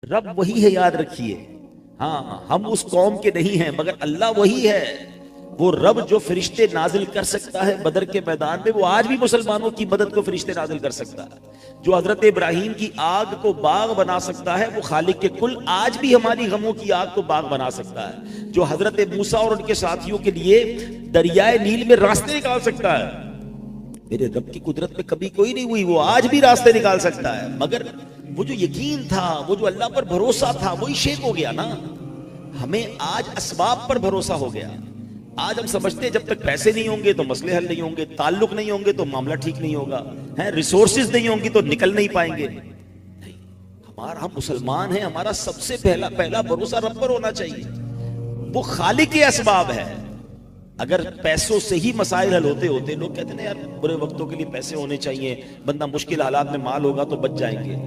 रब वही है, याद रखिए। हाँ, हम उस कौम के नहीं हैं, मगर अल्लाह वही है। वो रब जो फरिश्ते नाजिल कर सकता है बदर के मैदान में, वो आज भी मुसलमानों की मदद को फरिश्ते नाजिल कर सकता है। जो हजरत इब्राहिम की आग को बाग बना सकता है, वो खालिक के कुल आज भी हमारी गमों की आग को बाग बना सकता है। जो हजरत मूसा और उनके साथियों के लिए दरियाए नील में रास्ते निकाल सकता है, मेरे रब की कुदरत में कभी कोई नहीं हुई, वो आज भी रास्ते निकाल सकता है। मगर वो जो यकीन था, वो जो अल्लाह पर भरोसा था, वही शेक हो गया ना। हमें आज असबाब पर भरोसा हो गया। आज हम समझते हैं जब तक पैसे नहीं होंगे तो मसले हल नहीं होंगे, ताल्लुक नहीं होंगे तो मामला ठीक नहीं होगा, है रिसोर्सेज नहीं होंगी तो निकल नहीं पाएंगे। नहीं, हम मुसलमान हैं, हमारा सबसे पहला पहला भरोसा रब पर होना चाहिए। वो खालिक के असबाब है। अगर पैसों से ही मसाइल हल होते होते, लोग कहते हैं यार बुरे वक्तों के लिए पैसे होने चाहिए, बंदा मुश्किल हालात में माल होगा तो बच जाएंगे।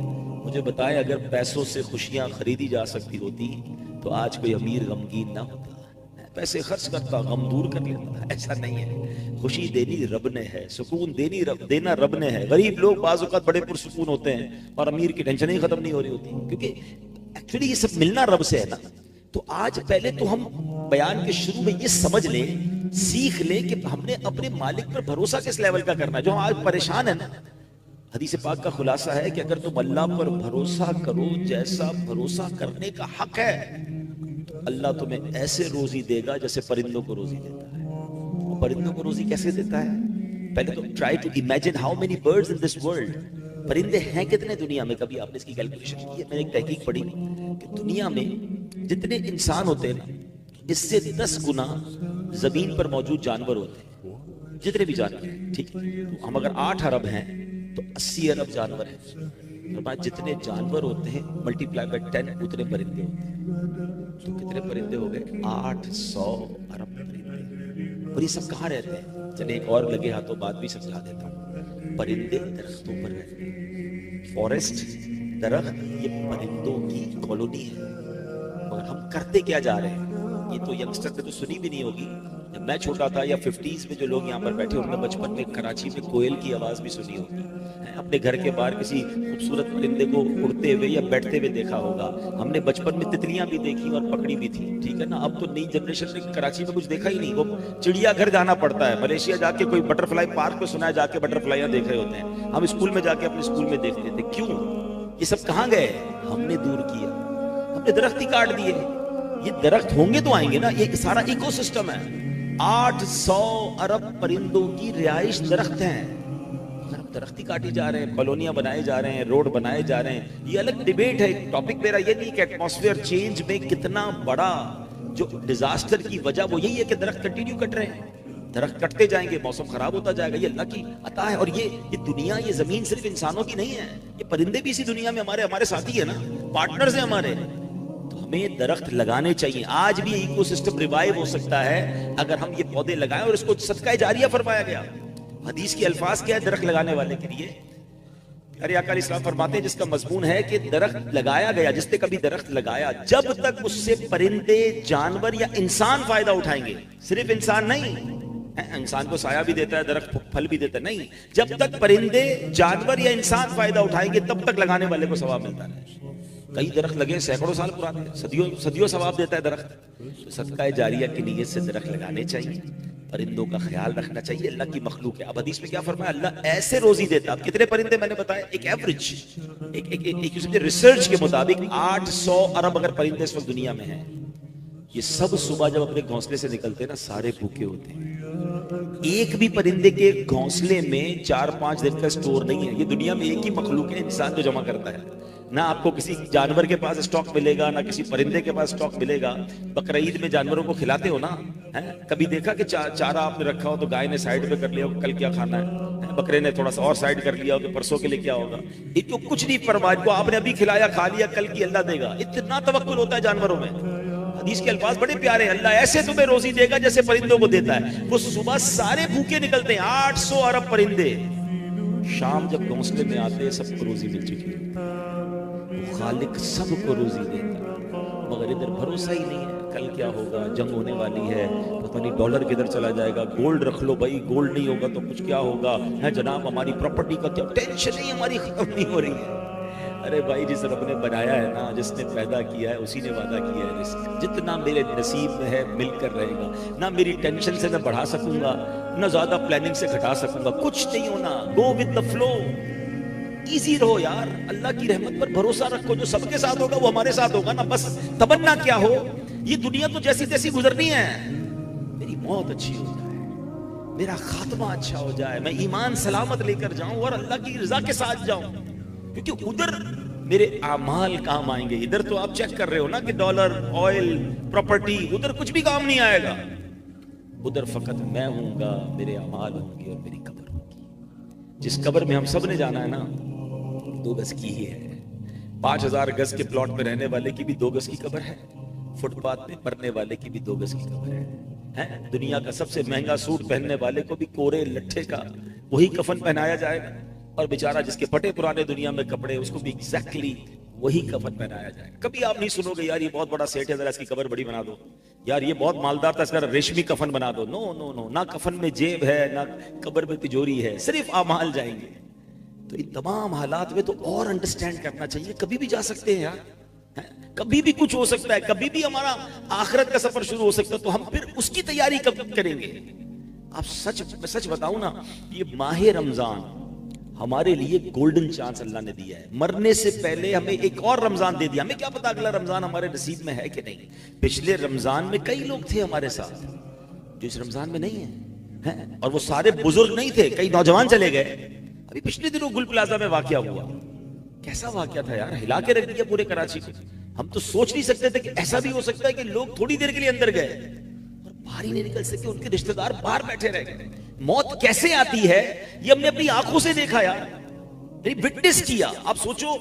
मुझे बताएं, अगर पैसों से खुशियां खरीदी जा सकती होती तो आज कोई अमीर गमगीन ना होता। पैसे खर्च करता, गम दूर कर लेता। ऐसा नहीं है। खुशी देनी रब ने है, सुकून देना रब ने है। गरीब लोग बाज़ औक़ात बड़े पुरसुकून होते हैं और अमीर की टेंशन ही खत्म नहीं हो रही होती, क्योंकि एक्चुअली ये सब मिलना रब से है ना। तो आज पहले तो हम बयान के शुरू में ये समझ ले, सीख ले कि हमने अपने मालिक पर भरोसा किस लेवल का करना है। जो हम आज परेशान है ना, हदीस पाक का खुलासा है कि अगर तुम अल्लाह पर भरोसा करो जैसा भरोसा करने का हक है, तो अल्लाह तुम्हें ऐसे रोजी देगा जैसे परिंदों को रोजी देता है। और परिंदों को रोजी कैसे देता है? पहले तो try to imagine how many birds in this world. परिंदे हैं कितने दुनिया में? कभी आपने इसकी कैलकुलेशन की है? मैंने एक तहकीक पढ़ी कि दुनिया में जितने इंसान होते हैं ना, इससे 10 गुना जमीन पर मौजूद जानवर होते हैं, जितने भी जानवर हैं। ठीक है, तो हम अगर 8 अरब हैं तो 80 अरब जानवर हैं। तो जितने जानवर होते हैं मल्टीप्लाई बाय 10 उतने परिंदे होते हैं। तो कितने परिंदे हो गए? 800 अरब परिंदे। और ये सब कहाँ रहते हैं? चलिए एक और लगे हाथों बात भी समझा देता हूँ। परिंदे दरख्तों पर रहते हैं। फॉरेस्ट, दरख्त, ये परिंदों की कॉलोनी है। मगर हम करते क्या जा रहे हैं? ये तो यंगस्टर ने तो सुनी भी नहीं होगी। जब मैं छोटा था या 50s में जो लोग यहाँ पर बैठे, उन्होंने बचपन में कराची में कोयल की आवाज भी सुनी होगी। अपने घर के बाहर किसी खूबसूरत परिंदे को उड़ते हुए या बैठते हुए देखा होगा। हमने बचपन में तितलियां भी देखी और पकड़ी भी थी। ठीक है ना। अब तो नई जनरेशन ने कराची में कुछ देखा ही नहीं। वो चिड़िया घर जाना पड़ता है, मलेशिया जाके कोई बटरफ्लाई पार्क पे सुना है जाके बटरफ्लाइयां देख रहे होते हैं। हम स्कूल में जाके अपने स्कूल में देखते थे। क्यों? ये सब कहाँ गए? हमने दूर किया, हमने दरख्त ही काट दिए। ये दरख्त होंगे तो आएंगे ना, ये सारा इकोसिस्टम है। 800 अरब परिंदों की रिहाइश दरख्त हैं, मगर दरख्त ही काटी जा रहे हैं, कॉलोनियां बनाए जा रहे हैं, रोड बनाए जा रहे हैं। ये अलग डिबेट है। टॉपिक मेरा ये नहीं कि एटमॉस्फेयर चेंज में कितना बड़ा जो डिजास्टर की वजह वो यही है कि दरख्त कंटिन्यू कट रहे हैं। दरख्त कटते जाएंगे, मौसम खराब होता जाएगा। ये अल्लाह की अता है। और ये दुनिया, ये जमीन सिर्फ इंसानों की नहीं है। ये परिंदे भी इसी दुनिया में हमारे साथी है ना, पार्टनर्स हैं हमारे। हमें दरख्त लगाने चाहिए। आज भी इकोसिस्टम रिवाइव हो सकता है अगर हम ये पौधे लगाएं, और इसको सदका जारिया फरमाया गया। हदीस के अल्फाज क्या है दरख्त लगाने वाले के लिए? अरे आका इस्लाम फरमाते हैं, जिसका मजमून है कि दरख्त लगाया गया, जिसने कभी दरख्त लगाया, जब तक उससे परिंदे, जानवर या इंसान फायदा उठाएंगे, सिर्फ इंसान नहीं, इंसान को साया भी देता है दरख्त, फल भी देता है, नहीं, जब तक परिंदे, जानवर या इंसान फायदा उठाएंगे तब तक लगाने वाले को सवाब मिलता है। कई दरख्त लगे सैकड़ों साल पुराने, सदियों सवाब देता है दरख्त। तो सदका जारिया की नीयत से दरख्त लगाने चाहिए, परिंदों का ख्याल रखना चाहिए। अल्लाह की मखलूक है। अब हदीस में क्या फरमाया? अल्लाह ऐसे रोजी देता। अब कितने परिंदे मैंने बताया? एक एवरेज, एक रिसर्च के मुताबिक 800 अरब अगर परिंदे इस वक्त दुनिया में हैं। ये सब सुबह जब अपने घोंसले से निकलते हैं ना, सारे भूखे होते हैं। एक भी परिंदे के घोंसले में 4-5 दिन का स्टोर नहीं है। ये दुनिया में एक ही मखलूक है इंसान जो जमा करता है। ना आपको किसी जानवर के पास स्टॉक मिलेगा, ना किसी परिंदे के पास स्टॉक मिलेगा। बकरीद में जानवरों को खिलाते हो ना, है? कभी देखा कि चारा आपने रखा हो तो गाय ने साइड पे कर लिया हो कल क्या खाना है, बकरे ने थोड़ा सा और साइड कर लिया हो कि परसों के लिए क्या होगा। इनको कुछ नहीं परवाह, को आपने अभी खिलाया, खा लिया, कल की अल्लाह देगा। इतना तवक्कुल होता है जानवरों में। हदीस के अल्फाज बड़े प्यारे हैं। अल्लाह ऐसे तुम्हें रोजी देगा जैसे परिंदों को देता है। वो सुबह सारे भूखे निकलते हैं, 800 अरब परिंदे। शाम जब घोंसले में आते हैं, सबको रोजी मिल चुकी है। खालिक सबको रोजी देता, मगर इधर भरोसा ही नहीं है। कल क्या होगा, जंग होने वाली है, पता नहीं डॉलर किधर चला जाएगा। गोल्ड रख लो भाई, गोल्ड नहीं होगा तो कुछ क्या होगा, है जनाब हमारी प्रॉपर्टी का क्या टेंशन नहीं, हमारी खत्म नहीं हो रही है। अरे भाई, जिस रब ने बनाया है ना, जिसने पैदा किया है, उसी ने वादा किया है रिस्क जितना मेरे नसीब में है मिलकर रहेगा। ना मेरी टेंशन से मैं बढ़ा सकूंगा, ना ज्यादा प्लानिंग से घटा सकूंगा, कुछ नहीं होना। Go with the flow, easy रहो यार, अल्लाह की रहमत पर भरोसा रखो। जो सबके साथ होगा वो हमारे साथ होगा ना। बस तमन्ना क्या हो, ये दुनिया तो जैसी तैसी गुजरनी है, मेरी मौत अच्छी हो जाए, मेरा खात्मा अच्छा हो जाए, मैं ईमान सलामत लेकर जाऊं और अल्लाह की रजा के साथ जाऊं। क्योंकि उधर मेरे आमाल काम आएंगे। इधर तो आप चेक कर रहे हो ना कि डॉलर, ऑयल, प्रॉपर्टी, उधर कुछ भी काम नहीं आएगा। उधर फकत मैं हूंगा, मेरे अमाल होंगे और मेरी कब्र होगी। जिस कब्र में हम सब ने जाना है ना, 2 गज की ही है। 5000 गज के प्लॉट में रहने वाले की भी 2 गज की कब्र है, फुटपाथ में मरने वाले की भी 2 गज की कब्र है। दुनिया का सबसे महंगा सूट पहनने वाले को भी कोरे लट्ठे का वही कफन पहनाया जाएगा, और बेचारा जिसके फटे पुराने दुनिया में कपड़े, उसको भी एग्जैक्टली वही कफन पहनाया जाएगा। कभी आप नहीं सुनोगे यार ये बहुत बड़ा सेठ है, जरा इसकी कब्र बड़ी बना दो, यार ये बहुत मालदार था, इसका रेशमी कफन बना दो। नो नो नो, ना कफन में जेब है, ना कब्र में तिजोरी है, सिर्फ आमाल जाएंगे। तो इन तमाम हालात में तो और अंडरस्टैंड करना चाहिए, कभी भी जा सकते हैं यार, कभी भी कुछ हो सकता है, कभी भी हमारा आखिरत का सफर शुरू हो सकता है। तो हम फिर उसकी तैयारी कब करेंगे? आप सच बताऊं ना, ये माह रमजान हमारे लिए गोल्डन चांस अल्लाह ने दिया है। मरने से पहले हमें एक और रमजान दे दिया। हमें क्या पता अगला रमजान हमारे नसीब में है कि नहीं। पिछले रमजान में कई लोग थे हमारे साथ जो इस रमजान में नहीं है, और वो सारे बुजुर्ग नहीं थे, कई नौजवान चले गए। अभी पिछले दिनों गुल प्लाजा में वाकया हुआ, कैसा वाकया था यार, हिला के रख दिया पूरे कराची को। हम तो सोच नहीं सकते थे कि ऐसा भी हो सकता है कि लोग थोड़ी देर के लिए अंदर गए और बाहर ही नहीं निकल सके, उनके रिश्तेदार बाहर बैठे रह गए। मौत कैसे आती है ये हमने अपनी आंखों से देखा यार, विटनेस किया। आप सोचो,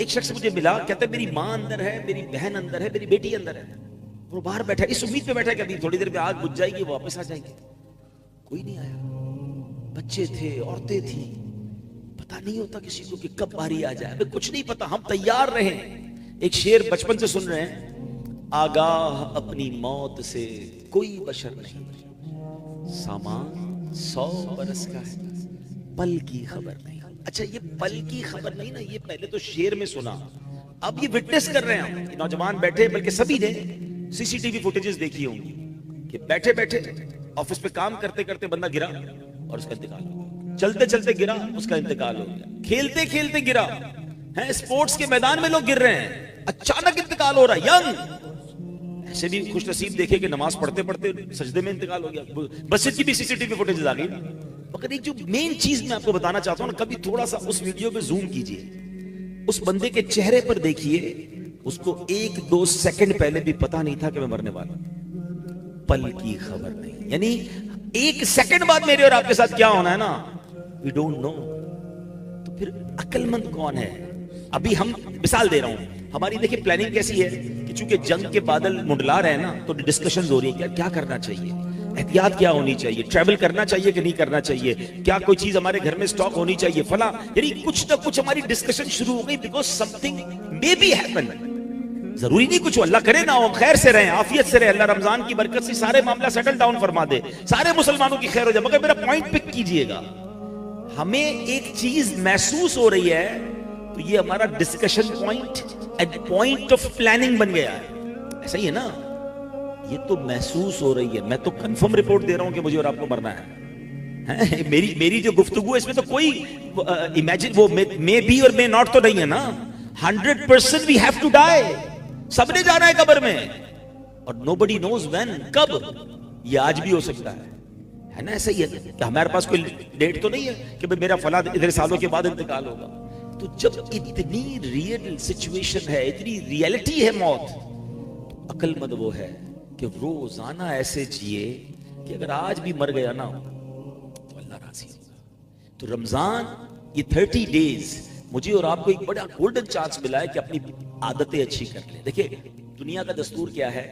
एक शख्स मुझे मिला, कहता है मेरी माँ अंदर है, मेरी बहन अंदर है, मेरी बेटी अंदर है, वो बाहर बैठा है, इस उम्मीद पे बैठा है कि अभी थोड़ी देर में आग बुझ जाएगी, वापस आ जाएंगे। कोई नहीं आया, बच्चे थे, औरतें थी, पता नहीं होता किसी को कि कब बारी आ जाए, हमें कुछ नहीं पता, हम तैयार रहे। एक शेर बचपन से सुन रहे हैं, आगाह अपनी मौत से कोई बशर नहीं, सामान 100 बरस का है, पल की खबर नहीं। अच्छा, ये पल की खबर नहीं ना, ये पहले तो शेर में सुना, अब ये विटनेस कर रहे हैं। नौजवान बैठे, बल्कि सभी ने सीसीटीवी फुटेजेस देखी होंगी कि बैठे बैठे ऑफिस पे काम करते करते बंदा गिरा और उसका इंतकाल हो गया, चलते चलते गिरा, उसका इंतकाल हो गया, खेलते खेलते गिरा है, स्पोर्ट्स के मैदान में लोग गिर रहे हैं, अचानक इंतकाल हो रहा है। यंग ऐसे भी खुश नसीब देखे कि नमाज पढ़ते पढ़ते सजदे में इंतकाल हो गया। मस्जिद की भी सीसीटीवी फुटेज आ गई। मगर एक जो मेन चीज मैं आपको बताना चाहता हूं ना, कभी थोड़ा सा उस वीडियो में जूम कीजिए, उस बंदे के चेहरे पर देखिए, उसको 1-2 सेकंड पहले भी पता नहीं था कि मैं मरने वाला हूं, पल की खबर नहीं। यानी 1 सेकंड बाद मेरे और आपके साथ क्या होना है ना, वी डोंट नो। तो फिर अक्लमंद कौन है? अभी हम मिसाल दे रहा हूं, हमारी देखिए प्लानिंग कैसी है कि चूंकि जंग के बादल मुंडला रहे हैं ना, तो डिस्कशंस हो रही है, क्या करना चाहिए, एहतियात क्या होनी चाहिए, ट्रैवल करना चाहिए कि नहीं करना चाहिए, क्या कोई चीज हमारे घर में स्टॉक होनी चाहिए, फला। यानी कुछ ना कुछ हमारी डिस्कशन शुरू हो गई, because something may be happen. जरूरी नहीं कुछ हो, अल्लाह करे ना हो, खैर से रहे, आफियत से रहे, अल्लाह रमजान की बरकत से सारे मामला सेटल डाउन फरमा दे, सारे मुसलमानों की खैर हो जाए। मगर मेरा पॉइंट पिक कीजिएगा, हमें एक चीज महसूस हो रही है, तो ये हमारा discussion point at point of planning बन गया है। ऐसा ही है ना, ये तो महसूस हो रही है। मैं तो कंफर्म रिपोर्ट दे रहा हूं कि मुझे और आपको मरना है। मेरी जो गुफ्तगू है इसमें तो कोई इमेजिन, वो मे बी और मे नॉट तो नहीं है ना। 100% वी हैव टू डाई, सबने जाना है कब्र में, और नोबडी नोज व्हेन, कब। ये आज भी हो सकता है ना। ऐसा ही है कि हमारे पास कोई डेट तो नहीं है कि भाई मेरा फला इतने सालों के बाद इंतकाल होगा। तो जब इतनी रियल सिचुएशन है, इतनी रियलिटी है मौत, तो अक्लमंद वो है कि रोजाना ऐसे जिए कि अगर आज भी मर गया ना तो अल्लाह राजी होगा। तो रमजान, ये 30 डेज मुझे और आपको एक बड़ा गोल्डन चांस मिला है कि अपनी आदतें अच्छी कर ले। देखिए, दुनिया का दस्तूर क्या है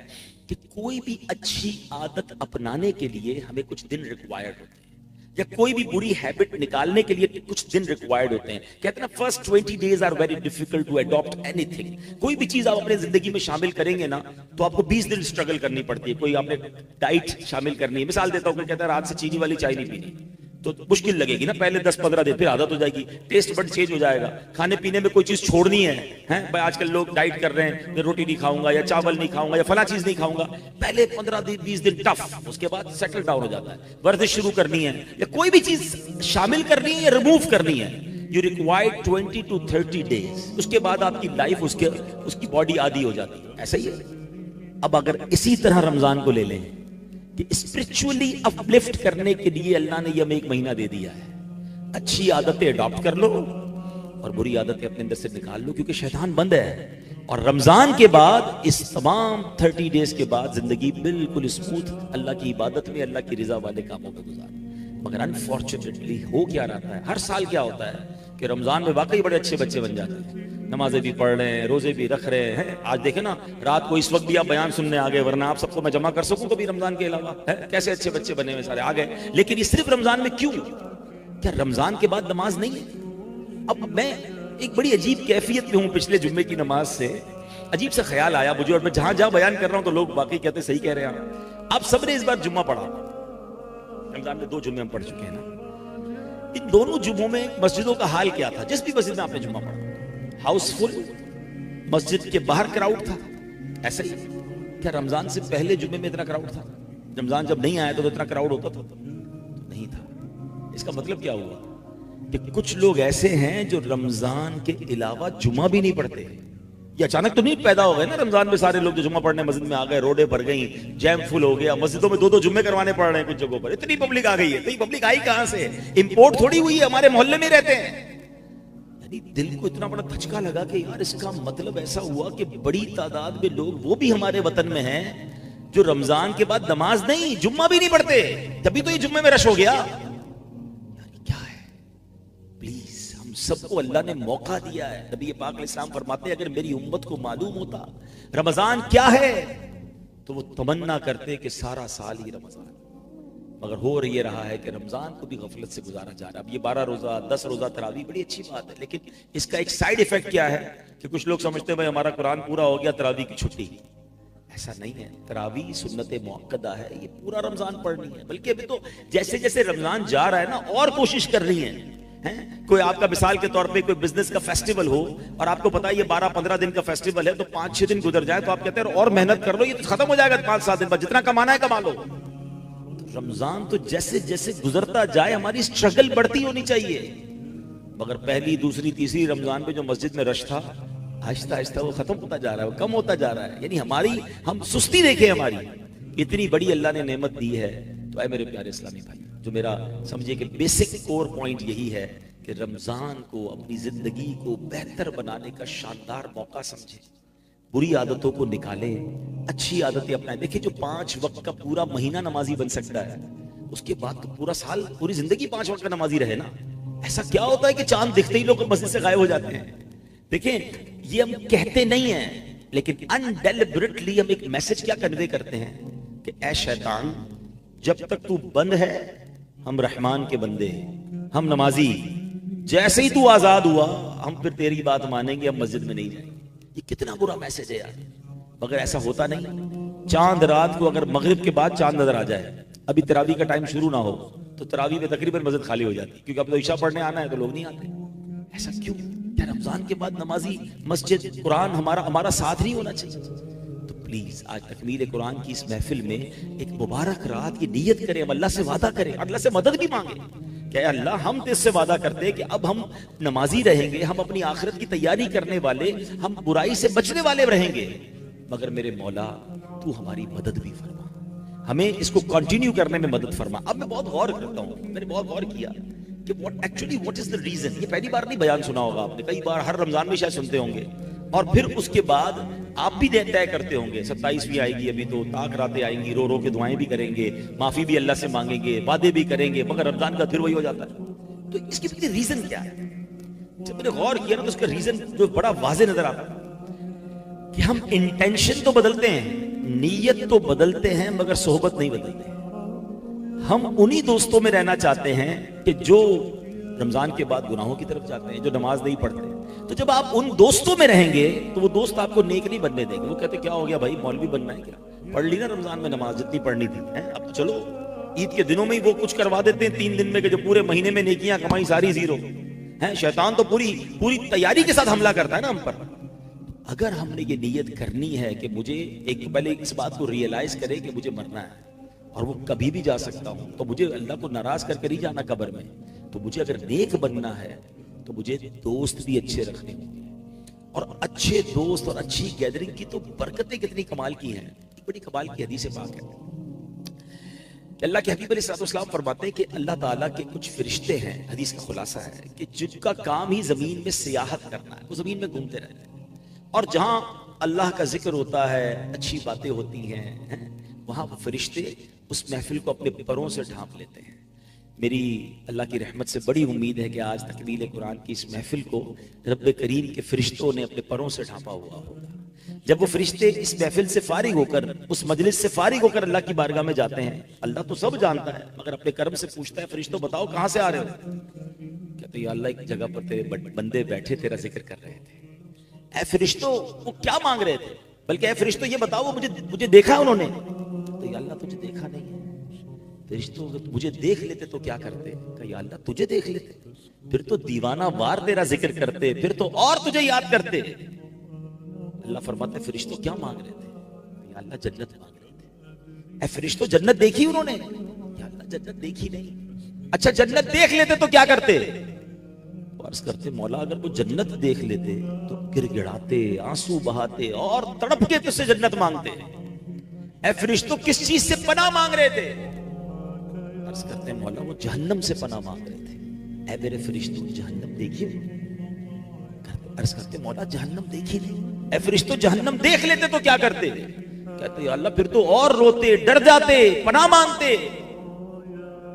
कि कोई भी अच्छी आदत अपनाने के लिए हमें कुछ दिन रिक्वायर्ड होते हैं, या कोई भी बुरी हैबिट निकालने के लिए कुछ दिन रिक्वायर्ड होते हैं। कहते हैं ना, first 20 days are very difficult to adopt anything. कोई भी चीज आप अपने जिंदगी में शामिल करेंगे ना, तो आपको 20 दिन स्ट्रगल करनी पड़ती है। कोई आपने डाइट शामिल करनी है, मिसाल देता हूं, कोई कहता है रात से चीनी वाली चाय नहीं पीनी, तो मुश्किल लगेगी ना, पहले 10-15 दिन, फिर आदत हो जाएगी, टेस्ट बड चेंज हो जाएगा। खाने पीने में कोई चीज छोड़नी है, हैं भाई आजकल लोग डाइट कर रहे हैं, मैं रोटी नहीं खाऊंगा या चावल नहीं खाऊंगा या फला चीज नहीं खाऊंगा, पहले 15-20 दिन टफ, उसके बाद सेटल डाउन हो जाता है। वर्जिश शुरू करनी है या कोई भी चीज शामिल करनी है या रिमूव करनी है, यू रिक्वायर 20 to 30 days, उसके बाद आपकी लाइफ उसकी बॉडी आदी हो जाती है। ऐसा ही है। अब अगर इसी तरह रमजान को ले लें कि स्पिरिचुअली अपलिफ्ट करने के लिए अल्लाह ने हमें 1 महीना दे दिया है, अच्छी आदतें अडॉप्ट कर लो और बुरी आदतें अपने अंदर से निकाल लो, क्योंकि शैतान बंद है। और रमजान के बाद इस तमाम 30 डेज के बाद जिंदगी बिल्कुल स्मूथ अल्लाह की इबादत में, अल्लाह की रिजा वाले कामों में गुजार। मगर अनफॉर्चुनेटली हो क्या रहा है, हर साल क्या होता है कि रमजान में वाकई बड़े अच्छे बच्चे बन जाते हैं, नमाजें भी पढ़ रहे हैं, रोजे भी रख रहे हैं। आज देखे ना, रात को इस वक्त भी आप बयान सुनने आ गए, वरना आप सबको मैं जमा कर सकूं कभी रमजान के अलावा, है कैसे अच्छे बच्चे बने हुए सारे आ गए। लेकिन ये सिर्फ रमजान में क्यों? क्या रमजान के बाद नमाज नहीं है? अब मैं एक बड़ी अजीब कैफियत में हूं पिछले जुम्मे की नमाज से, अजीब सा ख्याल आया मुझे, और मैं जहां जहां बयान कर रहा हूं तो लोग बाकी कहते सही कह रहे हैं। आप सबने इस बार जुम्मा पढ़ा, रमजान में 2 जुम्मे हम पढ़ चुके हैं ना। इन दोनों जुम्मों में मस्जिदों का हाल क्या था? जिस भी मस्जिद में आपने जुम्मा पढ़ा, हाउसफुल, मस्जिद के बाहर क्राउड था, ऐसा ही। क्या रमजान से पहले जुम्मे में इतना क्राउड था? रमजान जब नहीं आया तो इतना क्राउड होता था? नहीं था। इसका मतलब क्या हुआ कि कुछ लोग ऐसे हैं जो रमजान के अलावा जुम्मा भी नहीं पढ़ते। ये अचानक तो नहीं पैदा हो गए ना रमजान में सारे लोग जो जुम्मा पढ़ने मस्जिद में आ गए, रोडे भर गई, जैम फुल हो गया, मस्जिदों में 2-2 जुम्मे करवाने पड़ रहे हैं कुछ जगहों पर। इतनी पब्लिक आ गई है, तो ये पब्लिक आई कहां से? इंपोर्ट थोड़ी हुई है, हमारे मोहल्ले में रहते हैं। दिल को इतना बड़ा धचका लगा कि यार इसका मतलब ऐसा हुआ कि बड़ी तादाद में लोग वो भी हमारे वतन में हैं जो रमजान के बाद नमाज नहीं, जुम्मा भी नहीं पढ़ते। तभी तो ये जुम्मे में रश हो गया। यार क्या है? प्लीज, हम सबको अल्लाह ने मौका दिया है। नबी पाक अलैहिस्सलाम फरमाते हैं अगर मेरी उम्मत को मालूम होता रमजान क्या है तो वो तमन्ना करते कि सारा साल ही रमजान। मगर हो ये रहा है कि रमजान को भी गफलत से गुजारा जा रहा है। अब ये 12 रोजा 10 रोजा तरावी बड़ी अच्छी बात है, लेकिन इसका एक साइड इफेक्ट क्या है कि कुछ लोग समझते हैं भाई हमारा कुरान पूरा हो गया, तरावी की छुट्टी। ऐसा नहीं है। तरावी सुन्नत मुअक्कदा है, ये पूरा रमजान पढ़नी है। बल्कि अभी तो जैसे जैसे रमजान जा रहा है ना, और कोशिश कर रही हैं। कोई आपका मिसाल के तौर पे कोई बिजनेस का फेस्टिवल हो और आपको पता है ये 12-15 दिन का फेस्टिवल है, तो 5-6 दिन गुजर जाए तो आप कहते हैं और मेहनत कर लो, ये तो खत्म हो जाएगा 5-7 दिन बाद, जितना कमाना है कमा लो। रमजान तो जैसे जैसे गुजरता जाए हमारी स्ट्रगल बढ़ती होनी चाहिए। मगर पहली, दूसरी, तीसरी रमजान पे जो मस्जिद में रश था, आहिस्ता आहिस्ता वो खत्म होता जा रहा है, वो कम होता जा रहा है। यानी हम सुस्ती देखें, हमारी इतनी बड़ी अल्लाह ने नेमत दी है। तो ऐ मेरे प्यारे इस्लामी भाई, जो मेरा समझिए कि बेसिक कोर पॉइंट यही है कि रमजान को अपनी जिंदगी को बेहतर बनाने का शानदार मौका समझे, बुरी आदतों को निकाले, अच्छी आदतें अपनाएं। देखिए जो 5 वक्त का पूरा महीना नमाजी बन सकता है, उसके बाद तो पूरा साल, पूरी जिंदगी 5 वक्त का नमाजी रहे ना। ऐसा क्या होता है कि चांद दिखते ही लोग मस्जिद से गायब हो जाते हैं? देखें, ये हम कहते नहीं हैं, लेकिन अनडेलिबरेटली हम एक मैसेज क्या कन्वे करते हैं कि ऐ शैतान, जब तक तू बंद है हम रहमान के बंदे, हम नमाजी, जैसे ही तू आजाद हुआ हम फिर तेरी बात मानेंगे, हम मस्जिद में नहीं जाएंगे। ये कितना बुरा मैसेज है यार। मगर ऐसा होता नहीं। चांद रात को अगर मगरिब के बाद चांद नजर आ जाए, अभी तरावी का टाइम शुरू ना हो, तो तरावी में तकरीबन मस्जिद खाली हो जाती, क्योंकि अब तो ईशा पढ़ने आना है तो लोग नहीं आते। ऐसा क्यों? क्या रमजान के बाद नमाजी, मस्जिद, कुरान हमारा साथ नहीं होना चाहिए? तो प्लीज आज तकमील कुरान की इस महफिल में एक मुबारक रात की नियत करें, हम अल्लाह से वादा करें, अल्लाह से मदद भी मांगे। क्या अल्लाह, हम इससे वादा करते हैं कि अब हम नमाजी रहेंगे, हम अपनी आखिरत की तैयारी करने वाले, हम बुराई से बचने वाले रहेंगे। मगर मेरे मौला, तू हमारी मदद भी फरमा, हमें इसको कंटिन्यू करने में मदद फरमा। अब मैं बहुत गौर करता हूँ, मैंने बहुत गौर किया कि व्हाट इज द रीजन। ये पहली बार नहीं बयान सुना होगा आपने, कई बार हर रमजान में शायद सुनते होंगे, और फिर उसके बाद आप भी तय करते होंगे 27वीं आएगी, अभी तो ताक रातें आएंगी, रो रो के दुआएं भी करेंगे, माफी भी अल्लाह से मांगेंगे, वादे भी करेंगे, मगर रमजान का फिर वही हो जाता है। तो इसके पीछे रीजन क्या है? जब मैंने गौर किया ना, तो उसका रीजन जो बड़ा वाज़े नजर आता है कि हम इंटेंशन तो बदलते हैं, नीयत तो बदलते हैं, मगर सोहबत नहीं बदलते। हम उन्हीं दोस्तों में रहना चाहते हैं कि जो रमजान के बाद गुनाहों की तरफ जाते हैं, जो नमाज नहीं पढ़ते। तो जब आप उन दोस्तों में रहेंगे तो वो दोस्त आपको नेक नहीं बनने देंगे। वो कहते क्या हो गया भाई, मौलवी बनना है क्या? पढ़ ली ना रमजान में नमाज जितनी पढ़नी थी, है अब तो चलो ईद के दिनों में ही वो कुछ करवा देते हैं 3 दिन में, कि जो पूरे महीने में नेकियां कमाई सारी जीरो है। शैतान तो पूरी पूरी तैयारी के साथ हमला करता है ना हम पर। अगर हमने ये नीयत करनी है कि मुझे एक पहले इस बात को रियलाइज करे कि मुझे मरना है और वो कभी भी जा सकता हूं, तो मुझे अल्लाह को नाराज करके नहीं जाना कब्र में। तो मुझे अगर नेक बनना है तो मुझे दोस्त भी अच्छे रखने होंगे, और अच्छे दोस्त और अच्छी गैदरिंग की तो बरकतें कितनी कमाल की हैं। बड़ी कमाल की हदीस पाक है। अल्लाह के हबीब अलैहिस्सलाम फरमाते हैं कि अल्लाह ताला के कुछ फरिश्ते हैं, हदीस का खुलासा है कि जिनका काम ही जमीन में सियाहत करना है, वो जमीन में घूमते रहते हैं, और जहां अल्लाह का जिक्र होता है, अच्छी बातें होती हैं, वहां वो फरिश्ते उस महफिल को अपने परों से ढांप लेते हैं। मेरी अल्लाह की रहमत से बड़ी उम्मीद है कि आज तकमील कुरान की इस महफिल को रब्बे करीम के फरिश्तों ने अपने परों से ढांपा हुआ होगा। जब वो फरिश्ते इस महफिल से फारिग होकर, उस मजलिस से फारिग होकर अल्लाह की बारगाह में जाते हैं, अल्लाह तो सब जानता है मगर अपने कर्म से पूछता है, फरिश्तों बताओ कहां से आ रहे हो? कहते या अल्लाह एक जगह पर तेरे बंदे बैठे तेरा जिक्र कर रहे थे। ऐ फरिश्तों वो क्या मांग रहे थे? बल्कि ऐ फरिश्तों ये बताओ वो मुझे देखा उन्होंने? तो या अल्लाह तुझे देखा नहीं है। फरिश्तों मुझे देख लेते तो क्या करते? या अल्लाह तुझे देख लेते फिर तो दीवाना वार तेरा जिक्र करते, फिर तो और तुझे याद करते। अल्लाह फरमाते फरिश्तों क्या मांग रहे थे? या अल्लाह जन्नत मांग रहे थे। ऐ फरिश्तों जन्नत देखी उन्होंने? या अल्लाह जन्नत देखी नहीं। अच्छा जन्नत देख लेते तो क्या करते? अर्ज करते मौला अगर वो जन्नत देख लेते तो गिड़गिड़ाते, आंसू बहाते और तड़प के तुझसे जन्नत मांगते। ऐ फरिश्तों किस चीज से पनाह मांग रहे थे? अर्ज करते मौला वो जहन्नम से पनाह मांग रहे थे। ऐ मेरे फरिश्तों जहन्नम देखी? अर्ज करते मौला जहन्नम देखी नहीं। ऐ फरिश्तों जहन्नम देख लेते तो क्या करते? कहते अल्लाह फिर तो और रोते, डर जाते, पनाह मांगते।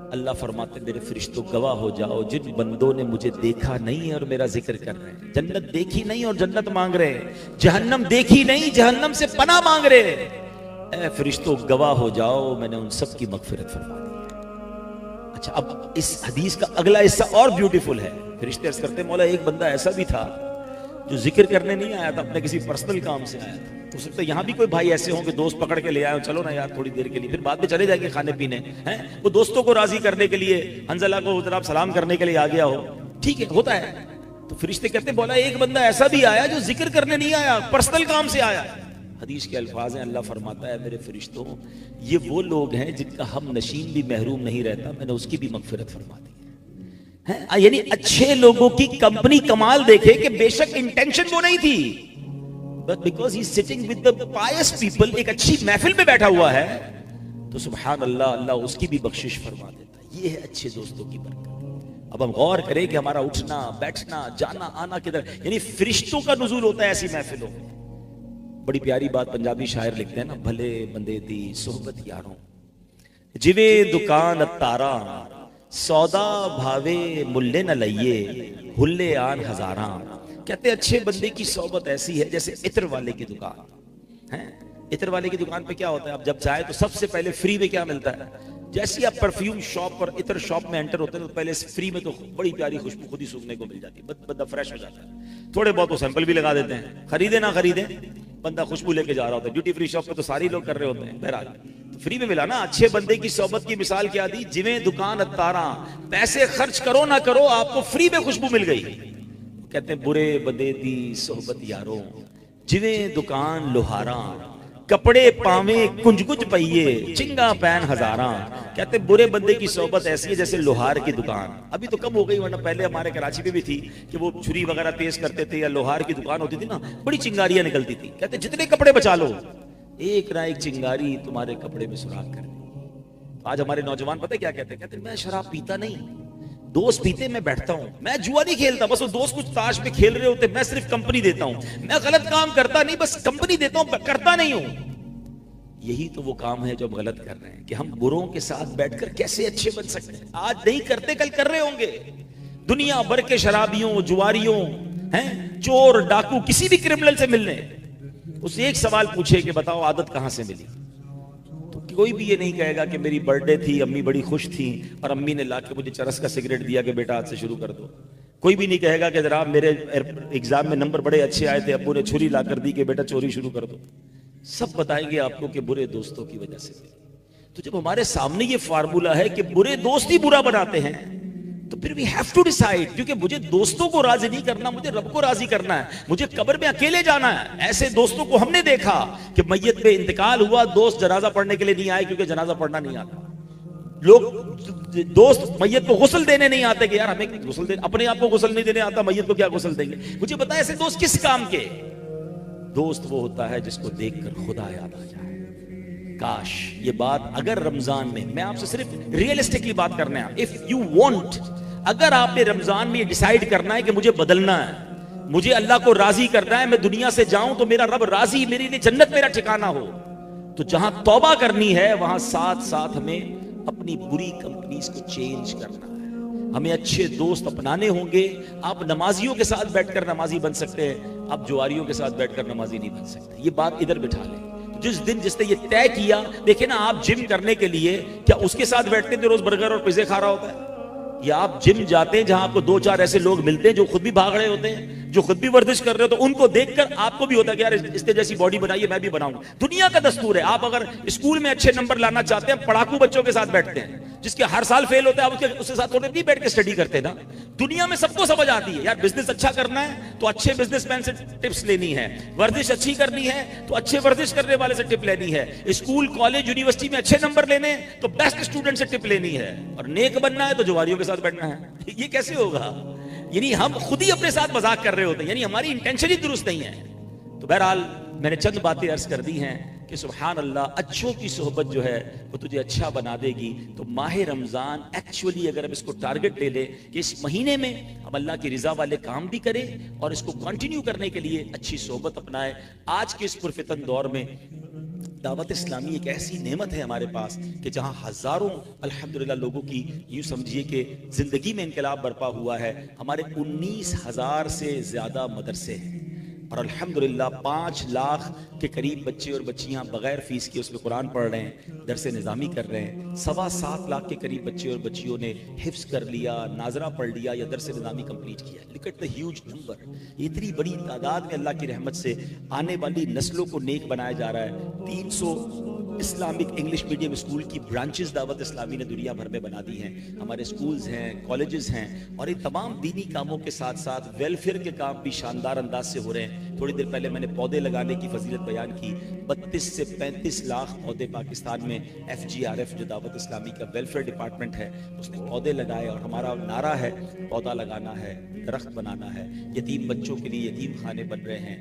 अल्लाह फरमाते मेरे फरिश्तों गवाह हो जाओ, जिन बंदों ने मुझे देखा नहीं और मेरा जिक्र कर रहे हैं, जन्नत देखी नहीं और जन्नत मांग रहे हैं, जहन्नम देखी नहीं जहन्नम से पनाह मांग रहे हैं, ऐ फरिश्तों गवाह हो जाओ मैंने उन सब की मगफिरत फरमा दी। अच्छा अब इस हदीस का अगला हिस्सा और ब्यूटीफुल है। फरिश्ते अर्ज करते मौला एक बंदा ऐसा भी था जो जिक्र करने नहीं आया था, अपने किसी पर्सनल काम से आया था। हो सकता है यहाँ भी कोई भाई ऐसे होंगे दोस्त पकड़ के ले आए, चलो ना यार थोड़ी देर के लिए, फिर बाद में चले जाएंगे खाने पीने, हैं वो दोस्तों को राजी करने के लिए, हंजला को जरा सलाम करने के लिए आ गया हो, ठीक है होता है। तो फरिश्ते कहते बोला एक बंदा ऐसा भी आया जो जिक्र करने नहीं आया, पर्सनल काम से आया। हदीस के अल्फाज हैं, अल्लाह फरमाता है मेरे फरिश्तों ये वो लोग हैं जिनका हम नशीन भी महरूम नहीं रहता, मैंने उसकी भी मगफिरत फरमा दी है। यानी अच्छे लोगों की कंपनी कमाल देखे कि बेशक इंटेंशन वो नहीं थी, but because he sitting with the pious people, एक अच्छी महफिल में बैठा हुआ है तो सुभान अल्लाह, अल्लाह उसकी भी बख्शिश फरमा देता है। ये है अच्छे दोस्तों की बरकत। अब हम गौर करें कि हमारा उठना बैठना जाना आना किधर, यानी फरिश्तों का नुज़ूल होता है ऐसी महफिलों में। बड़ी प्यारी बात पंजाबी शायर लिखते हैं ना, भले बंदे दी सोहबत यारों जिवे दुकान तारा, सौदा भावे मुल्ले न लइये, हुल्ले आन हजारा। कहते अच्छे बंदे की सोहबत ऐसी है जैसे इत्र वाले की दुकान है। इत्र वाले की दुकान पे क्या होता है, आप जब जाए तो सबसे पहले फ्री में क्या मिलता है? जैसे आप परफ्यूम शॉप पर इत्र शॉप में एंटर होते हैं तो पहले फ्री में तो बड़ी प्यारी खुशबू खुद ही सूंघने को मिल जाती है, बंदा फ्रेश हो जाता है। थोड़े बहुत तो सैंपल भी लगा देते हैं, खरीदे ना खरीदे बंदा खुशबू लेके जा रहा होता है। ड्यूटी फ्री शॉप पे तो सारी लोग कर रहे होते हैं, बहरहाल तो फ्री में मिला ना। अच्छे बंदे की सोहबत की मिसाल क्या दी, जिवें दुकान अतारा, पैसे खर्च करो ना करो आपको फ्री में खुशबू मिल गई। कहते हैं बुरे बंदे दी सोहबत यारों जिवें दुकान लोहारा, कपड़े पावे कुंज कुंज पहिए, चिंगा पैन हजारा। कहते बुरे बंदे की सोहबत ऐसी है जैसे लोहार की दुकान। अभी तो कम हो गई वरना पहले हमारे कराची में भी थी कि वो छुरी वगैरह तेज करते थे या लोहार की दुकान होती थी ना, बड़ी चिंगारियां निकलती थी। कहते जितने कपड़े बचा लो एक ना एक चिंगारी तुम्हारे कपड़े में सुराख कर दी। आज हमारे नौजवान पता है क्या कहते हैं? कहते मैं शराब पीता नहीं, दोस्त पीते मैं बैठता हूं, मैं जुआ नहीं खेलता, बस वो दोस्त कुछ ताश में खेल रहे होते मैं सिर्फ कंपनी देता हूं, मैं गलत काम करता नहीं बस कंपनी देता हूं, करता नहीं हूं। यही तो वो काम है जो हम गलत कर रहे हैं कि हम बुरों के साथ बैठकर कैसे अच्छे बन सकते हैं। आज नहीं करते कल कर रहे होंगे। दुनिया भर के शराबियों जुआरियों हैं, चोर डाकू किसी भी क्रिमिनल से मिलने उससे एक सवाल पूछे कि बताओ आदत कहां से मिली, तो कोई भी ये नहीं कहेगा कि मेरी बर्थडे थी अम्मी बड़ी खुश थी और अम्मी ने लाके मुझे चरस का सिगरेट दिया कि बेटा आज से शुरू कर दो। कोई भी नहीं कहेगा कि जनाब मेरे एग्जाम में नंबर बड़े अच्छे आए थे, अब्बू ने छुरी ला कर दी कि बेटा चोरी शुरू कर दो। सब बताएंगे आपको कि बुरे दोस्तों की वजह से। तो जब हमारे सामने ये फार्मूला है कि बुरे दोस्त ही बुरा बनाते हैं, तो फिर वी हैव टू डिसाइड, क्योंकि मुझे दोस्तों को राजी नहीं करना, मुझे रब को राजी करना है, मुझे कब्र में अकेले जाना है। ऐसे दोस्तों को हमने देखा कि मैयत पे इंतकाल हुआ, दोस्त जनाजा पढ़ने के लिए नहीं आए क्योंकि जनाजा पढ़ना नहीं आता। लोग दोस्त मैयत को गुस्ल देने नहीं आते कि यार हमें गुस्ल दे, अपने आप को गुस्ल नहीं देने आता, मैयत को क्या गुस्ल देंगे। मुझे पता है ऐसे दोस्त किस काम के। दोस्त वो होता है जिसको देखकर खुदा याद आ जाए। काश ये बात अगर रमजान में, मैं आपसे सिर्फ रियलिस्टिकली बात करने हैं, इफ यू वांट, अगर आपने रमजान में ये डिसाइड करना है कि मुझे बदलना है, मुझे अल्लाह को राजी करना है, मैं दुनिया से जाऊं तो मेरा रब राजी, मेरे लिए जन्नत मेरा ठिकाना हो, तो जहां तौबा करनी है वहां साथ साथ हमें अपनी बुरी कंपनीज को चेंज करना है। हमें अच्छे दोस्त अपनाने होंगे। आप नमाजियों के साथ बैठकर नमाजी बन सकते हैं, आप जुआरियों के साथ बैठकर नमाजी नहीं बन सकते। ये बात इधर बिठा लें। जिस दिन जिसने ये तय किया, देखे ना, आप जिम करने के लिए क्या उसके साथ बैठते थे रोज बर्गर और पिज़्ज़ा खा रहा होता है, या आप जिम जाते हैं जहां आपको दो चार ऐसे लोग मिलते हैं जो खुद भी भाग रहे होते हैं, जो खुद भी वर्जिश कर रहे हो, तो उनको देखकर आपको भी होता है कि यार इसके जैसी बॉडी बनाइए, मैं भी बनाऊं। दुनिया का दस्तूर है। आप अगर स्कूल में अच्छे नंबर लाना चाहते हैं, पढ़ाकू बच्चों के साथ बैठते हैं, जिसके हर साल फेल होता है, आप उसके साथ थोड़े नहीं बैठ के स्टडी करते ना। दुनिया में सबको समझ आती है यार, बिजनेस अच्छा करना है तो अच्छे बिजनेसमैन से टिप्स लेनी है, वर्जिश अच्छी करनी है तो अच्छे वर्जिश करने वाले से टिप लेनी है, स्कूल कॉलेज यूनिवर्सिटी में अच्छे नंबर लेने हैं तो बेस्ट स्टूडेंट से टिप लेनी है, और नेक बनना है तो जुआरियों के साथ बैठना है। ये कैसे होगा? यानी हम खुद ही अपने साथ मजाक कर रहे होते हैं, यानी हमारी इंटेंशन ही दुरुस्त नहीं है। तो बहरहाल मैंने चंद बातें अर्ज कर दी हैं कि सुभान अल्लाह, अच्छों की सोहबत जो है वो तुझे अच्छा बना देगी। तो माह रमजान एक्चुअली अगर हम इसको टारगेट ले ले कि इस महीने में हम अल्लाह की रिजा वाले काम भी करें और इसको कंटिन्यू करने के लिए अच्छी सोहबत अपनाएं। आज के इस पुरफितन दौर में दावत इस्लामी एक ऐसी नेमत है हमारे पास कि जहां हजारों अल्हम्दुलिल्लाह लोगों की, यूं समझिए कि जिंदगी में इनकलाब बर्पा हुआ है। हमारे 19,000 से ज्यादा मदरसे हैं और अल्हम्दुलिल्लाह 5 लाख के करीब बच्चे और बच्चियां बगैर फीस के उसमें कुरान पढ़ रहे हैं, दरसे निज़ामी कर रहे हैं। 7.25 लाख के करीब बच्चे और बच्चियों ने हिफ्स कर लिया, नाजरा पढ़ लिया या दरसे निज़ामी कंप्लीट किया। Look at the huge number. इतनी बड़ी तादाद में अल्लाह की रहमत से आने वाली नस्लों को नेक बनाया जा रहा है। 300 इस्लामिक इंग्लिश मीडियम स्कूल की ब्रांचेस दावत इस्लामी ने दुनिया भर में बना दी हैं। हमारे स्कूल्स हैं, कॉलेजेस हैं, और इन तमाम दीनी कामों के साथ साथ वेलफेयर के काम भी शानदार अंदाज से हो रहे हैं। थोड़ी देर पहले मैंने पौधे लगाने की फजीलत बयान की। 32 से 35 लाख पौधे पाकिस्तान में FGRF जो दावत इस्लामी का वेलफेयर डिपार्टमेंट है उसने पौधे लगाए, और हमारा नारा है पौधा लगाना है, दरख्त बनाना है। यतीम बच्चों के लिए यतीम खाने बन रहे हैं,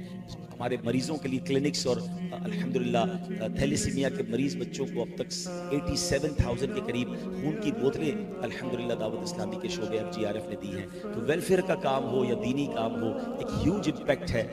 हमारे मरीजों के लिए क्लिनिक्स, और अल्हम्दुलिल्लाह थैलेसीमिया के मरीज बच्चों को अब तक 87,000 के करीब खून की बोतलें अल्हम्दुलिल्लाह दावत इस्लामी के शोबे FGRF ने दी हैं। तो वेलफेयर का काम हो या दीनी काम हो, एक ह्यूज इम्पैक्ट है।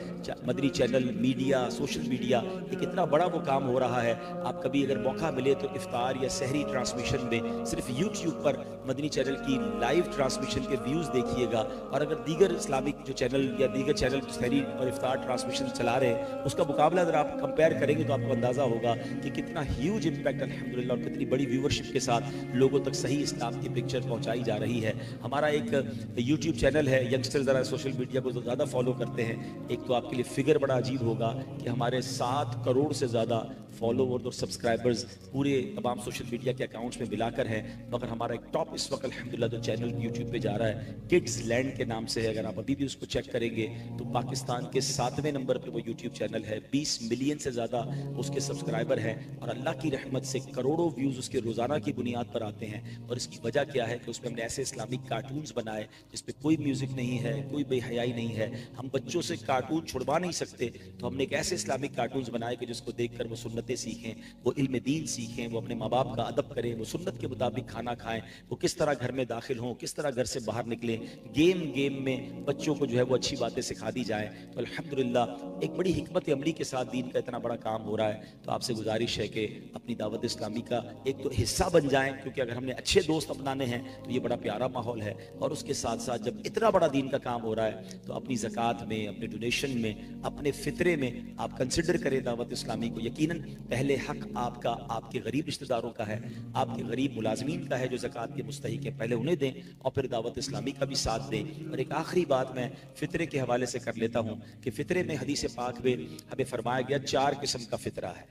Madani channel, media, social media, एक इतना बड़ा वो काम हो रहा है। आप कभी अगर मौका मिले तो इफ्तार या सहरी ट्रांसमिशन में सिर्फ यूट्यूब पर मदनी चैनल की लाइव ट्रांसमिशन के व्यूज देखिएगा, और अगर दीगर इस्लामिक जो चैनल या दीगर चैनल सहरी और इफ्तार ट्रांसमिशन चला रहे हैं उसका मुकाबला अगर आप कंपेयर करेंगे तो आपको अंदाजा होगा कि कितना ह्यूज इम्पैक्ट अल्हम्दुलिल्लाह और कितनी बड़ी व्यूवरशिप के साथ लोगों तक सही इस्लाम की पिक्चर पहुंचाई जा रही है। हमारा एक यूट्यूब चैनल है, यंगस्टर ज़रा सोशल मीडिया को ज़्यादा फॉलो करते हैं। एक तो आपके लिए फिगर बड़ा अजीब होगा कि हमारे 7 करोड़ से ज़्यादा फॉलोवर और सब्सक्राइबर्स पूरे तमाम सोशल मीडिया के अकाउंट्स में मिलाकर हैं, मगर हमारा एक टॉप इस वक्त अल्हम्दुलिल्लाह जो चैनल यूट्यूब पे जा रहा है किड्स लैंड के नाम से है। अगर आप अभी भी उसको चेक करेंगे तो पाकिस्तान के 7वें नंबर पे वो यूट्यूब चैनल है। 20 मिलियन से ज़्यादा उसके सब्सक्राइबर हैं, और अल्लाह की रहमत से करोड़ों व्यूज़ उसके रोज़ाना की बुनियाद पर आते हैं। और इसकी वजह क्या है कि उसमें हमने ऐसे इस्लामिक कार्टून्स बनाए जिसपे कोई म्यूज़िक नहीं है, कोई बेहयाई नहीं है। हम बच्चों से कार्टून छुड़वा नहीं सकते, तो हमने एक ऐसे इस्लामिक कार्टून्स बनाए कि जिसको देखकर वो सुन्नतें सीखें, वो इल्म दीन सीखें, वो अपने माँ बाप का अदब करें, वो सुन्नत के मुताबिक खाना खाएं, वो किस तरह घर में दाखिल हों, किस तरह घर से बाहर निकलें। गेम में बच्चों को जो है वो अच्छी बातें सिखा दी जाए। तो अल्हम्दुलिल्लाह एक बड़ी हिकमत अमली के साथ दीन का इतना बड़ा काम हो रहा है। तो आपसे गुजारिश है कि अपनी दावत इस्लामी का एक तो हिस्सा बन जाएं, क्योंकि अगर हमने अच्छे दोस्त अपनाने हैं तो ये बड़ा प्यारा माहौल है। और उसके साथ साथ जब इतना बड़ा दीन का काम हो रहा है तो अपनी ज़कात में, अपने डोनेशन में, अपने फितरे में आप कंसिडर करें दावत इस्लामी को। यकीनन पहले हक आपका आपके गरीब रिश्तेदारों का है, आपके गरीब मुलाजमीन का है जो ज़कात के मुस्तहिक है, पहले उन्हें दें और फिर दावत इस्लामी का भी साथ दें। और एक आखिरी बात मैं फितरे के हवाले से कर लेता हूँ कि फितरे में हदीस पाक में हमें फरमाया गया 4 किस्म का फितरा है,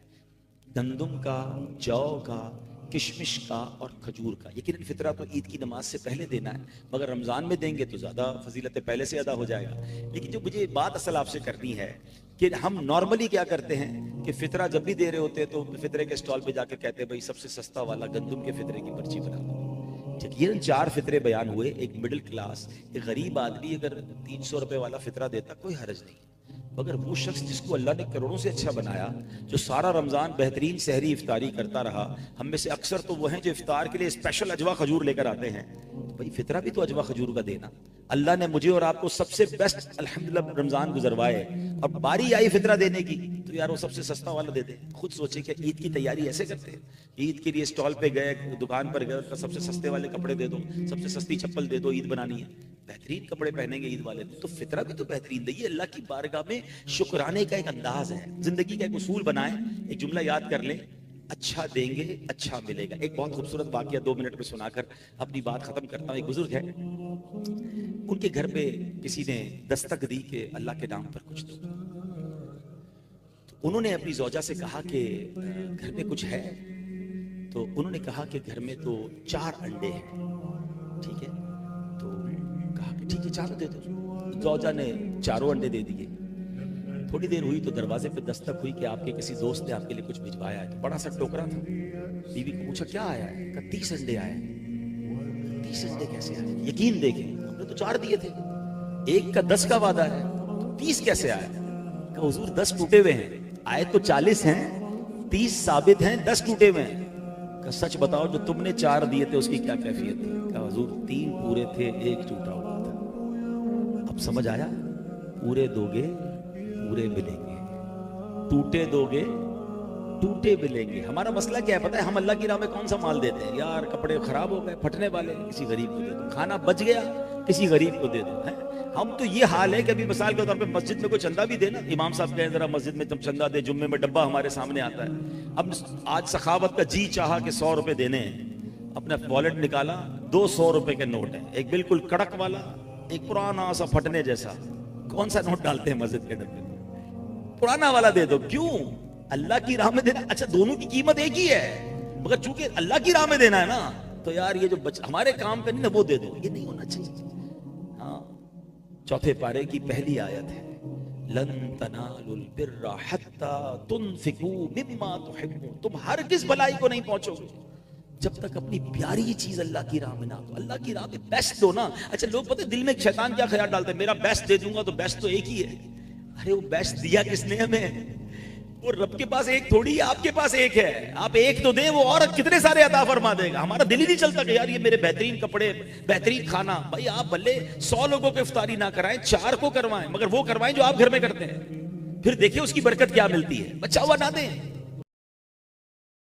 गंदम का, जौ का, किशमिश का और खजूर का। यकीनन फितरा तो ईद की नमाज से पहले देना है, मगर रमज़ान में देंगे तो ज़्यादा फजीलत पहले से अदा हो जाएगा। लेकिन जो मुझे बात असल आपसे करनी है कि हम नॉर्मली क्या करते हैं कि फितरा जब भी दे रहे होते हैं तो फितरे के स्टॉल पे जाके कहते हैं भाई सबसे सस्ता वाला गंदम के फितरे की पर्ची बना दो। ठीक, ये 4 फितरे बयान हुए। एक मिडिल क्लास, एक गरीब आदमी अगर 300 रुपए वाला फितरा देता कोई हर्ज नहीं, मगर वो शख्स जिसको अल्लाह ने करोड़ों से अच्छा बनाया, जो सारा रमजान बेहतरीन सहरी इफ्तारी करता रहा, हम में से अक्सर तो वो हैं जो इफ्तार के लिए स्पेशल अजवा खजूर लेकर आते हैं, तो भाई फितरा भी तो अजवा खजूर का देना। अल्लाह ने मुझे और आपको सबसे बेस्ट अल्हम्दुलिल्लाह रमजान गुजरवाए, और बारी आई फितरा देने की, तो यार वो सबसे सस्ता वाला दे दे। खुद सोचे कि ईद की तैयारी ऐसे करते हैं, ईद के लिए स्टॉल पे गए, दुकान पर गए, सबसे सस्ते वाले कपड़े दे दो, सबसे सस्ती चप्पल दे दो, ईद बनानी है, बेहतरीन कपड़े पहनेंगे ईद वाले दिन, तो फितरा भी तो बेहतरीन दे। ये अल्लाह की बारगाह में शुक्राने का एक अंदाज है। जिंदगी का एक उसूल बनाएं, एक जुमला याद कर लें, अच्छा देंगे अच्छा मिलेगा। एक बहुत खूबसूरत वाकया 2 मिनट में सुनाकर अपनी बात खत्म करता हूं। एक बुजुर्ग है, उनके घर पे किसी ने दस्तक दी कि अल्लाह के नाम पर कुछ दो, तो उन्होंने अपनी जोजा से कहा कि घर में कुछ है, तो उन्होंने कहा कि घर में तो 4 अंडे हैं। ठीक है, तो कहा कि ठीक है 4 दे दो। जोजा ने 4 अंडे दे दिए। थोड़ी देर हुई तो दरवाजे पे दस्तक हुई कि आपके किसी दोस्त ने आपके लिए कुछ भिजवाया है। तो बड़ा सा टोकरा था। बीवी को पूछा क्या आया है? कहा 30 अंडे आए। 30 अंडे कैसे आए? यकीन देखें, हमने तो 4 दिए थे, एक का 10 का वादा है, 30 कैसे आया? कहा हुजूर 10 टूटे हुए हैं, आए तो 40 हैं, 30 साबित हैं, 10 टूटे हुए हैं। कहा सच बताओ जो तुमने 4 दिए थे उसकी क्या कैफियत थी? कहा हुजूर 3 पूरे थे, 1 टूटा हुआ था। अब समझ आया? पूरे दोगे पूरे मिलेंगे, टूटे दोगे टूटे मिलेंगे। हमारा मसला क्या है पता है? हम अल्लाह की राह में कौन सा माल देते हैं? यार कपड़े खराब हो गए, फटने वाले, किसी गरीब को दे दो। खाना बच गया, किसी गरीब को दे दो। है हम तो ये हाल है कि अभी मिसाल के तौर पे मस्जिद में कोई चंदा भी देना, इमाम साहब कहें जरा मस्जिद में तुम चंदा दे, जुम्मे में डब्बा हमारे सामने आता है। अब आज सखावत का जी चाहा कि 100 रुपए देने हैं, अपना वॉलेट निकाला, 200 रुपए के नोट है, एक बिल्कुल कड़क वाला, एक पुराना सा फटने जैसा। कौन सा नोट डालते हैं मस्जिद के डब्बे में? पुराना वाला दे दो। क्यों? अल्लाह की राह में देना। अच्छा दोनों की कीमत एक ही है, मगर चूंकि अल्लाह की राह में देना है ना, तो यार ये जो हमारे काम का नहीं ना, वो दे दो। ये नहीं होना चाहिए। हाँ, 4 पारे की पहली आयत है, लन तनालुल बिर्रा हत्ता तुनफिकू मिम्मा तुहिब्बून। तुम हर किस भलाई को नहीं पहुंचोगे जब तक अपनी प्यारी चीज अल्लाह की राह में ना दो। अल्लाह की राह में बेस्ट दो ना। अच्छा लोग पता है दिल में शैतान क्या ख्याल डालते हैं, मेरा बेस्ट दे दूंगा तो बेस्ट तो एक ही है। अरे वो बेस्ट दिया किसने हमें? वो रब के पास एक थोड़ी है, आपके पास एक है। आप एक तो दें, वो और कितने सारे अता फरमा देगा। हमारा दिल ही नहीं चलता कि यार ये मेरे बेहतरीन कपड़े, बेहतरीन खाना। भाई आप भले 100 लोगों को इफ्तारी ना कराएं, 4 को करवाएं, मगर वो करवाएं जो आप घर में करते हैं। फिर देखिए उसकी बरकत क्या मिलती है। बचा हुआ ना दें।